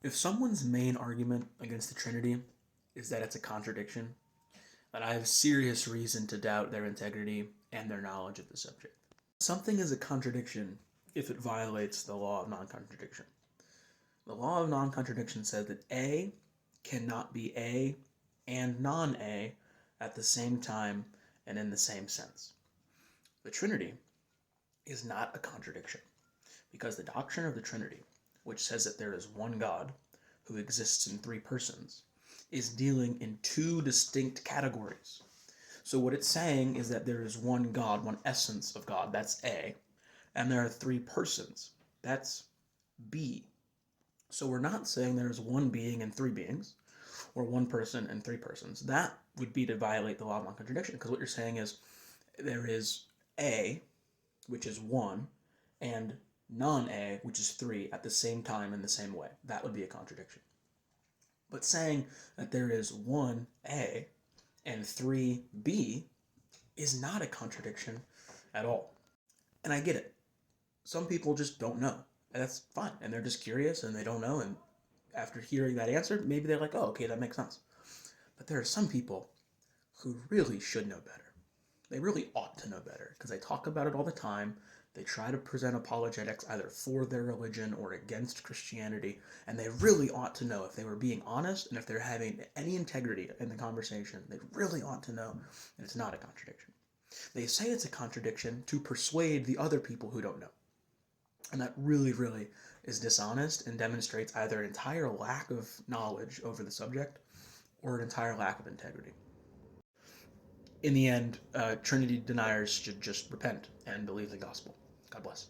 If someone's main argument against the Trinity is that it's a contradiction, then I have serious reason to doubt their integrity and their knowledge of the subject. Something is a contradiction if it violates the law of non-contradiction. The law of non-contradiction says that A cannot be A and non-A at the same time and in the same sense. The Trinity is not a contradiction because the doctrine of the Trinity, which says that there is one God who exists in three persons, is dealing in two distinct categories. So what it's saying is that there is one God, one essence of God, that's A, and there are three persons, that's B. So we're not saying there's one being and three beings, or one person and three persons. That would be to violate the law of non-contradiction, because what you're saying is there is A, which is one, and non-A, which is three, at the same time in the same way. That would be a contradiction. But saying that there is one A and three B is not a contradiction at all. And I get it. Some people just don't know. And that's fine. And they're just curious and they don't know. And after hearing that answer, maybe they're like, oh, okay, that makes sense. But there are some people who really should know better. They really ought to know better because they talk about it all the time. They try to present apologetics either for their religion or against Christianity, and they really ought to know if they were being honest and if they're having any integrity in the conversation. They really ought to know that it's not a contradiction. They say it's a contradiction to persuade the other people who don't know. And that really, really is dishonest and demonstrates either an entire lack of knowledge over the subject or an entire lack of integrity. In the end, Trinity deniers should just repent and believe the gospel. God bless.